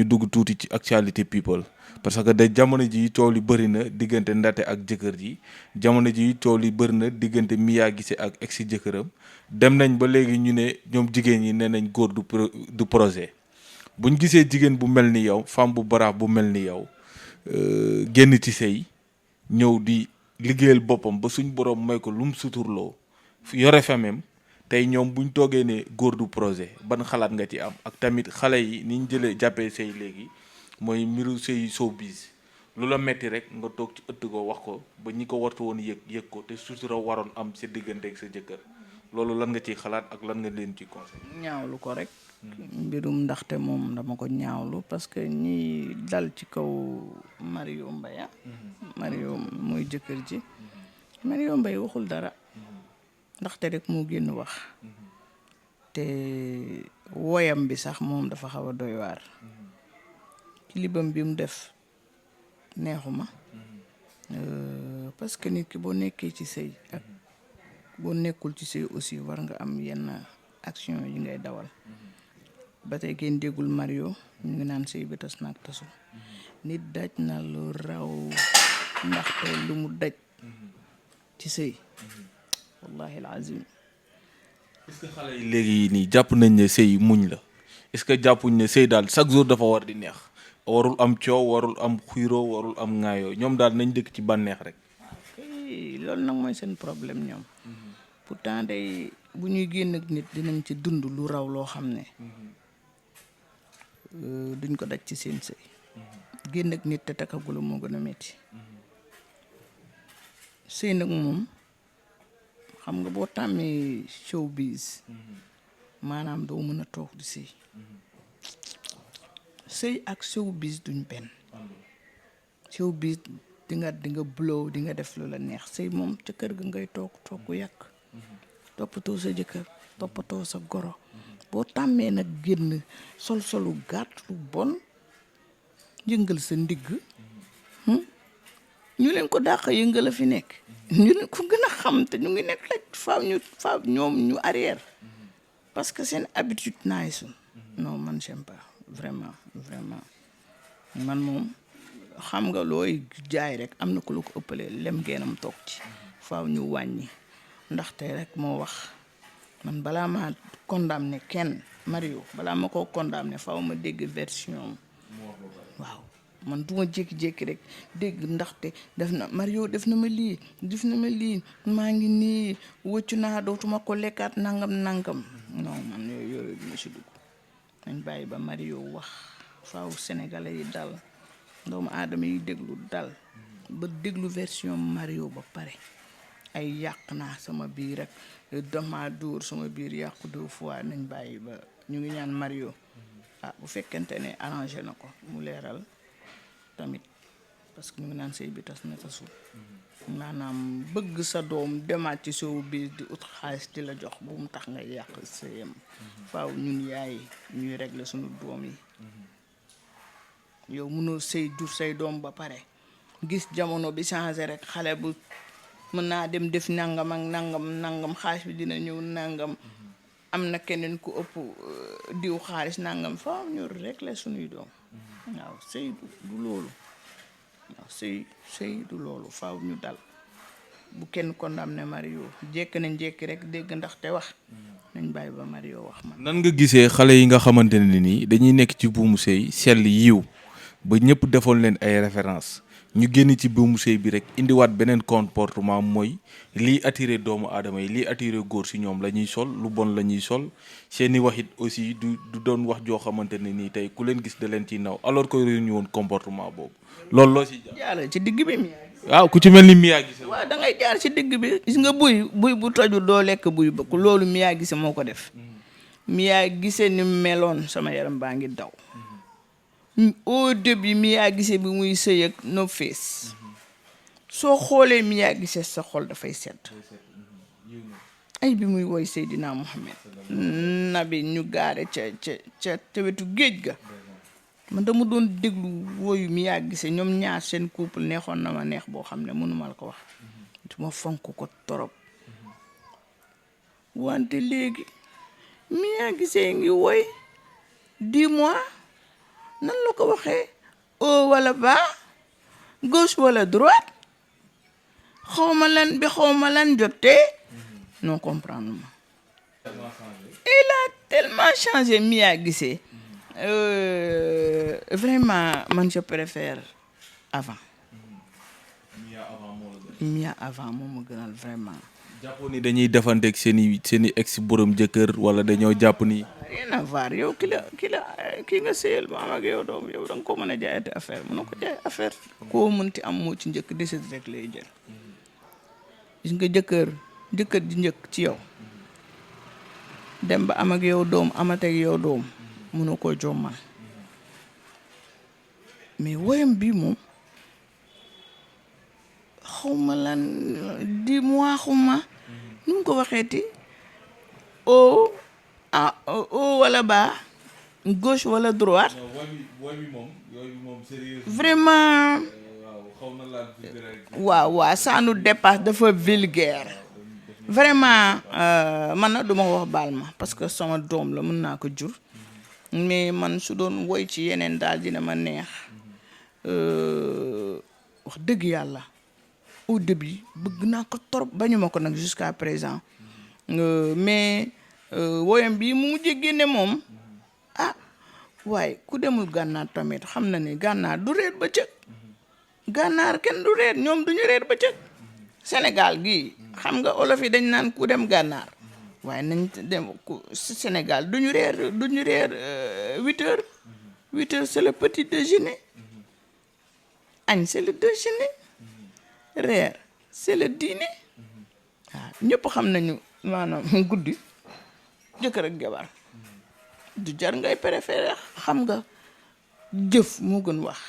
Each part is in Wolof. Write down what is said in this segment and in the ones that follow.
dugg tuuti ci actualité people parce que de jamono ji coow li bëri na diggante Ndaté ak jëkkër ji jamono ji coow li bëri na diggante Mia Guissé ak ex jëkkëram dem nañ ba léegi ñu ne ñoom jigéen ñi nee nañ góor du projet buñ gisee jigéen bu mel ni yow femme bu baraaf bu mel ni yow génn ci sëy ñëw di liggéeyal boppam ba suñ borom may ko lu mu suturloo yore famem tey ñoom buñ toogee ne góor du projet ban xalaat nga ci am ak tamit xale yi ni ñu jëlee jàppee sëy léegi mooy mbiru sëy showbiz lu la metti rek nga toog ci ëtt ko wax ko ba ñi ko wartu woon yëg ko te sutura waroon am sa diggante ak sa jëkkër loolu lan nga ciy xalaat ak lan nga leen ci conseil. ñaawlu ko rek. mbirum ndaxte moom dama ko ñaawlu parce que ñi dal ci kaw Mario Mbaye Mario mooy jëkkër ji Mario Mbaye waxul dara ndaxte rek moo génn wax te woyam bi sax moom dafa xaw a doy waar kilibam bi mu def neexuma parce que nit ki boo nekkee ci sëy ak boo nekkul ci sëy aussi war nga am yenn action yi ngay dawal ba tey kenn déggul Mario ñu ngi naan sëy bi tas naag tasul nit daj na lu raw ndaxte lu mu daj ci sëy wallahi alazim. est-ce que xale yi léegi nii jàpp nañ ne sëy muñ la est-ce que jàppuñ ne sëy daal chaque jour dafa war di neex warul am coow warul am xiiroo warul am ŋaayoo ñoom daal nañ dëkk ci bànneex rek. loolu nag mooy seen problème ñoom pourtant day bu ñuy génn ak nit dinañ ci dund lu raw loo xam ne duñ ko daj ci seen sëy génn ak nit te takkagula moo gën a metti sëy nag moom xam nga boo tàmmee showbiz maanaam doo mën a toog di sëy ak showbiz duñ benn showbiz di nga blow di nga def lu la neex sëy moom ca kër ga ngay toog ku yàq toppatoo sa jëkkër toppatoo sa goro boo tàmmee nag génn solu gàtt lu bon yëngal sa ndigg ñu leen ko dàq yëngal a fi nekk ñu leen ko gën a xam te ñu ngi nekk rek faaw ñoom ñu arrière parce que seen habitude naay sun non man j'aime pas vraiment man moom xam nga looy jaay rek am na ku la ko ëppalee lem geenam toog ci faaw ñu wàññi ndaxte rek moo wax man balaa ma condamné kenn Mario balaa ma koo condamné faaw ma dégg version waaw man duma jékki-jékki rek dégg ndaxte Mario def na ma lii maa ngi nii wëccu naa dootuma ko lekkaat nangam non man yooyu duma si dugg nañ bàyyi ba Mario wax faaw sénégalais yi dal doomu aadama yi déglu dal ba déglu version Mario ba pare ay yàq naa sama biir rek dama dóor sama biir yàqu 2 fois nañ bàyyi ba ñu ngi ñaan Mario bu fekkente ne arrangé na ko mu leeral tamit parce que ñu ngi naan sëy bi tas na tasul maanaam bëgg sa doom demaat ci sow bi di ut xaalis di la jox bu mu tax nga yàq sëyam faaw ñun yaay ñuy régler suñu doom yi yow mënoo sëy jur say doom ba pare gis jamono bi changé rek xale bu mën naa dem def nangam ak nangam xaalis bi dina ñëw nangam am na keneen ku ëpp diw xaalis nangam faaw ñu régler suñuy doom waaw sëy du loolu waaw sëy du loolu faaw ñu dal bu kenn condamné Mario jékki nañ jékki rek dégg ndaxte wax nañ bàyyi ba Mario wax man. nan nga gisee xale yi nga xamante ne nii dañuy nekk ci buumu sëy sell yiw ba ñëpp defoon leen ay référence ñu génn ci buumu sëy bi rek indiwaat beneen comportement mooy lii attiré doomu aadama yi lii attiré góor si ñoom la ñuy sol lu bon la ñuy sol seeni wax it aussi du doon wax joo xamante ne nii tey ku leen gis da leen ciy naw alors que ñu woon comportement boobu loolu loo si jaar ci digg bi waaw ku ci mel ni Mia Guissé waaw da ngay jaar ci digg bi gis nga buy bu tojul doo lekk buy bëgg loolu Mia Guissé moo ko def Mia Guissé ni meloon sama yaram baa ngi daw au début Mia Guissé bi muy sëy ak No Face soo xoolee Mia Guissé sa xol dafay sedd ay bi muy woy Seydina Mohamed nabi ñu gaare ca wetu géej ga man dama doon déglu woyu Mia Guissé ñoom ñaar seen couple neexoon na ma neex boo xam ne mënuma la ko wax duma fonk ko torop wante léegi Mia Guissé ngi woy dis-moi nan la ko waxee haut wala bas gauche wala droite xawma lan bi xawma lan jotee non comprendre ma. Il a tellement changé Mia Guissé vraiment man je préfère avant. Mia avant moo ma gënal vraiment. jàppoon ni dañuy defanteeg seen i ex borom jëkkër wala dañoo jàpp ni. rien à voir yow ki nga sëyal ba am ak yow doom yow da nga ko mën a jaayate affaire mën na ko jaay affaire koo mënti am moo ci njëkk décide rek lay jël. gis nga jëkkër ji njëkk ci yow dem ba am ak yow doom amateeg yow doom mënoo koo jommal mais woyam bi moom xawma lan di mois xawma nu mu ko waxeeti o wala bas gauche wala droite vraiment waaw ça nous dépasse dafa vulgaire vraiment man na duma wax baal ma parce que sama doom la mën naa ko jur mais man su doon woy ci yeneen daal dina ma neex wax dëgg yàlla au début bëgg naa ko trop bañu ma ko nag jusqu'à présent mais woyam bi mu mujj génne moom waaye ku demul gànnaar tamit xam na ni gànnaar du reer bëccëg gànnaar kenn du reer ñoom duñu reer bëccëg Sénégal gii xam nga olof yi dañ naan ku dem gànnaar waaye nañ dem Sénégal duñu reer 8 heures c'est le petit déjeuner añ c'est le déjeuner reer c'est le dîner waaw ñëpp xam nañu maanaam guddi jëkkër ak jabar du jar ngay préféré xam nga jëf moo gën wax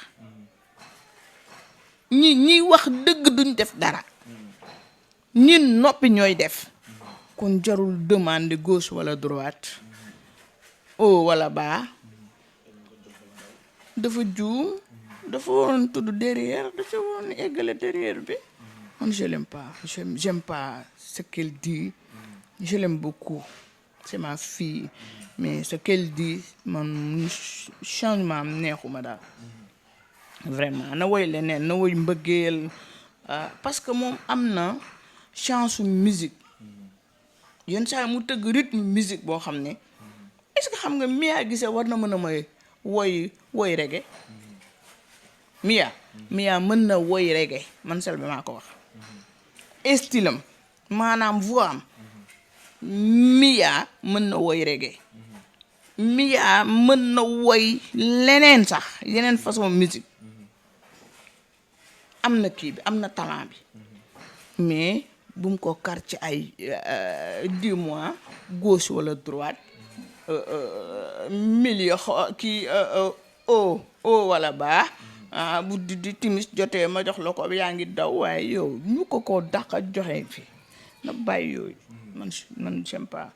ñiy wax dëgg duñ def dara ñin noppi ñooy def kon jarul demande gauche wala droite haut wala bas dafa juum dafa waroon tudd derrière dafa waroon eggale derrière bi man je l'aime pas j'aime pas ce qu'elle dit je l'aime beaucoup c'est ma fille mais ce qu'elle dit man changement am neexuma daal vraiment na woy leneen na woy mbëggeel parce que moom am na chance musique yenn saa mu tëgg rythme musique boo xam ne est-ce que xam nga Mia Guissé war na mën a may woy reggae Mia mën na woy reggae man Selbé maa ko wax style am maanaam voix am Mia mën na woy reggae Mia mën na woy leneen sax yeneen façon musique am na kii bi am na talent bi mais bu mu ko kar ci ay dis-moi gauche wala droite milieu kii haut wala bas bu di timis jotee ma jox la ko yaa ngi daw waaye yow ñu ko dàqa joxe fi na bàyyi yooyu man j'aime pas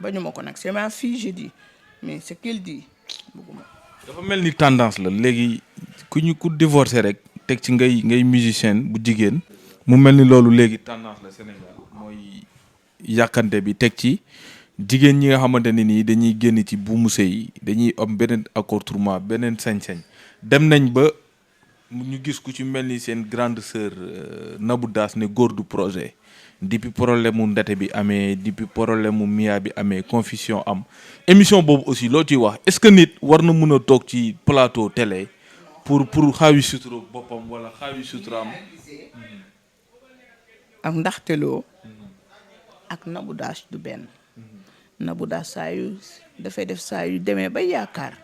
bañu ma ko nag c'est ma fille je dis mais ce qu'elle dit bëgguma. dafa mel ni tendance la léegi ku divorcé rek teg ci ngay musicienne bu jigéen mu mel ni loolu léegi tendance la Sénégal mooy yàkkante bi teg ci jigéen ñi nga xamante ne nii dañuy génn ci buumu sëy dañuy am beneen accoutrement beneen sañ-sañ dem nañ ba ñu gis ku ci mel ni seen grande sœur Nabou Daas ne góor du projet depuis problème mu ndate bi amee depuis problème mu Mia bi amee confusion am émission boobu aussi loo ciy wax est-ce que nit war na mun a toog ci plateau télé pour xaawi sutura boppam wala xaawi suturaam. ak ndaxteloo ak Nabou Daas du benn Nabou Daas dafay def saa yu demee ba yaakaar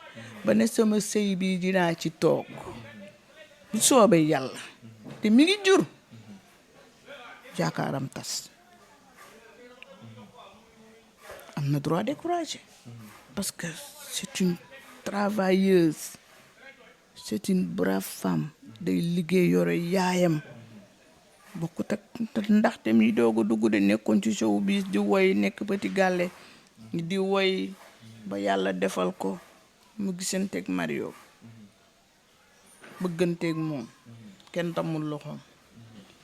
ba ne sama sëy bi dinaa ci toog bu soobee yàlla te mi ngi jur yaakaaram tas am na droit décourager parce que c'est une travailleuse c'est une brave femme day liggéey yore yaayam bokkut ak ndaxte mi doog a dugg de nekkoon ci showbiz di woy nekk petit gàlle di woy ba yàlla defal ko mu gisanteeg Mario bëgganteeg moom kenn tamul loxoom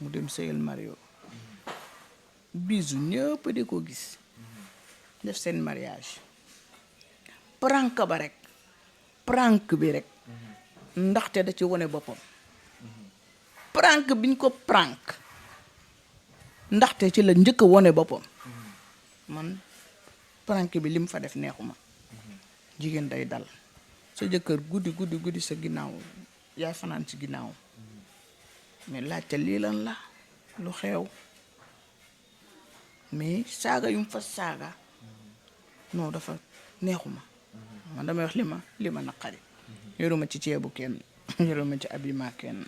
mu dem sëyal Mario bisu ñëpp di ko gis def seen mariage prank ba rek prank bi rek ndaxte da ci wone boppam prank biñ ko prank ndaxte ci la njëkk a wone boppam man prank bi lim fa def neexuma jigéen day dal sa jëkkër guddi sa ginnaaw yaay fanaan ci ginnaaw mais laajte lii lan la lu xew mais saaga yum fa saaga non dafa neexuma man damay wax li ma naqari yoruma ci ceebu kenn yoruma ci abima kenn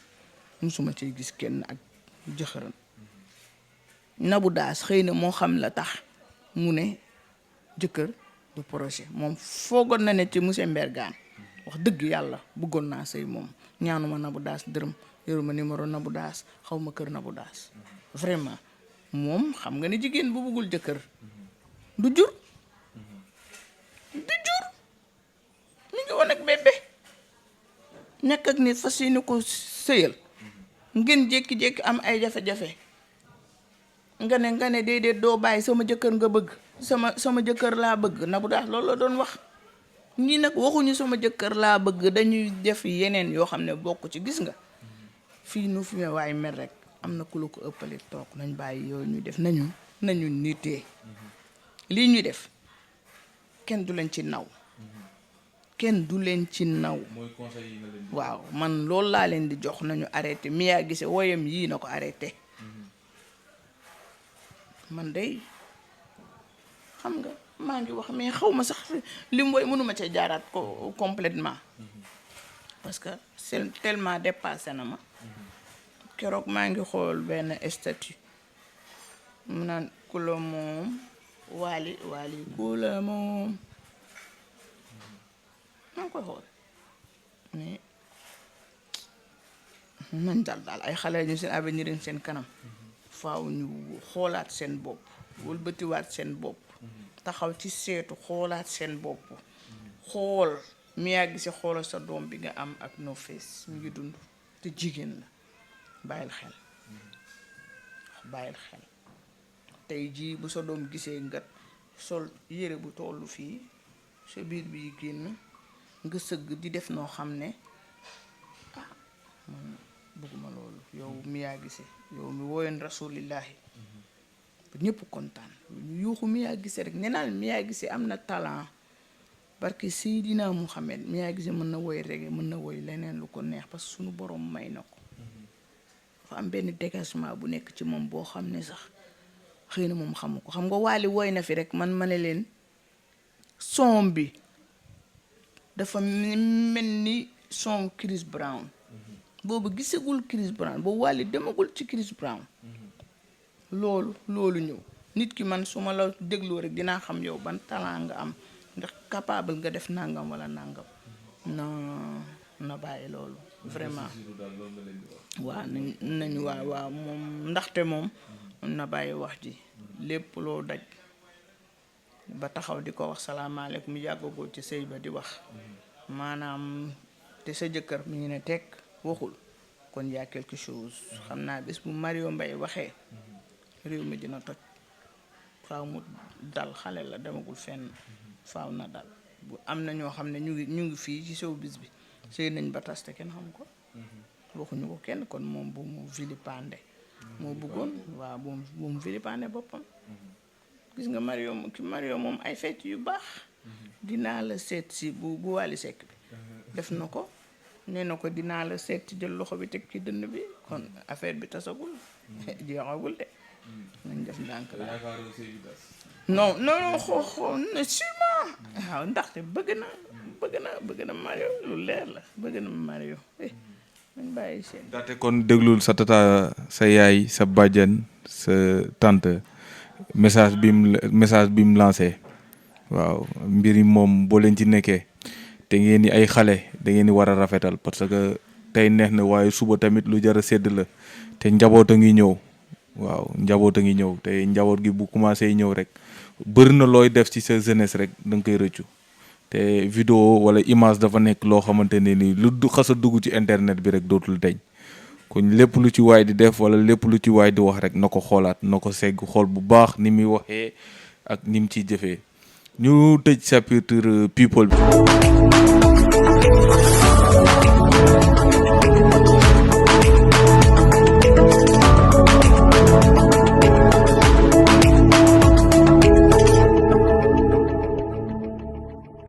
musuma ci gis kenn ak jëxëram Nabou Dash xëy na moo xam la tax mu ne jëkkër du projet moom foogoon na ne ci monsieur Mbergane wax dëgg yàlla bëggoon naa sëy moom ñaanuma Nabou Dash dërëm yoruma numéro Nabou Dash xaw ma kër Nabou Dash vraiment moom xam nga ne jigéen bu bëggul jëkkër du jur mi ngi woon ak bébé nekk ak nit fas yéene ko sëyal ngeen jékki-jékki am ay jafe-jafe nga ne déedéet doo bàyyi sama jëkkër nga bëgg sama jëkkër laa bëgg Nabou Dash loolu la doon wax ñii nag waxuñu sama jëkkër laa bëgg dañuy def yeneen yoo xam ne bokk ci gis nga fii nu fi waaye mer rek am na ku la ko ëppale toog nañ bàyyi yooyu ñuy def nañu nitee lii ñuy def kenn du leen ci naw mooy conseil yi nga leen di waaw man loolu laa leen di jox nañu arrêté Mia Guissé woyam yii na ko arrêté man day xam nga maa ngi wax mais xaw ma sax li mu woy mënuma cee jaaraat ko complètement parce que c'est tellement dépassé na ma keroog maa ngi xool benn statut mu naan ku la moom waali ku la moom maa ngi koy xool mais nañ daal ay xale ñu seen avenir seen kanam faaw ñu xoolaat seen bopp wëlbatiwaat seen bopp taxaw ci seetu xoolaat seen bopp xool Mia Guissé xoolal sa doom bi nga am ak No Face mu ngi dund te jigéen la bàyyil xel tey jii bu sa doom gisee nga sol yére bu tollu fii sa biir bi génn nga sëgg di def noo xam ne man bëgguma loolu yow Mia Guissé yow mi wooyoon rasulillahi ba ñëpp kontaan ñu yuuxu Mia Guissé rek nee naa Mia Guissé am na talent barke Seydina Muhammad Mia Guissé mën na woy reggae mën na woy leneen lu ko neex parce que suñu borom may na ko dafa am benn dégagement bu nekk ci moom boo xam ne sax xëy na moom xamu ko xam nga Wally woy na fi rek man ma ne leen son bi dafa mel ni son Chris Brown boobu gisagul Chris Brown boobu Wally demagul ci Chris Brown loolu ñëw nit ki man su ma la dégloo rek dinaa xam yow ban talent nga am ndax capable nga def nangam wala nangam na bàyyi loolu vraiment waaw nañu waaw moom ndaxte moom na bàyyi wax ji lépp loo daj ba taxaw di ko wax salaamaaleykum yàggagoo ci sëy ba di wax maanaam te sa jëkkër mi ngi ne teg waxul kon y a quelque chose xam naa bés bu Mario Mbaye waxee réew mi dina toj faaw mu dal xale la demagul fenn faaw na dal bu am na ñoo xam ne ñu ngi fii ci showbiz bi sëy nañ ba tas te kenn xam ko waxuñu ko kenn kon moom bu mu vilipande moo bëggoon waaw bu mu vilipande boppam gis nga Mario moom ay fecc yu baax dinaa la seet si bu Wally Seck bi def na ko nee na ko dinaa la seet jël loxo bi teg ci dënn bi kon affaire bi tasagul jeexagul de nañ def ndànk la non sûrement waaw ndaxte bëgg na Mario lu leer la bëgg na Mario nañ bàyyi seen ndaxte kon déglul sa tata sa yaay sa bàjjan sa tante message bi mu lancé waaw mbir yi moom boo leen ci nekkee te ngeen ni ay xale da ngeen di war a rafetal parce que tey neex na waaye suba tamit lu jar a sedd la te njaboot a ngi ñëw waaw njaboot a ngi ñëw te njaboot gi bu commencé ñëw rek bëri na looy def ci sa jeunesse rek da nga koy rëccu te vidéo wala image dafa nekk loo xamante ne ni lu xas a dugg ci internet bi rek dootul deñ kon lépp lu ci waay di def wala lépp lu ci waay di wax rek na ko xoolaat na ko segg xool bu baax ni muy waxee ak ni mu ciy jëfee ñu tëj chapitre people bi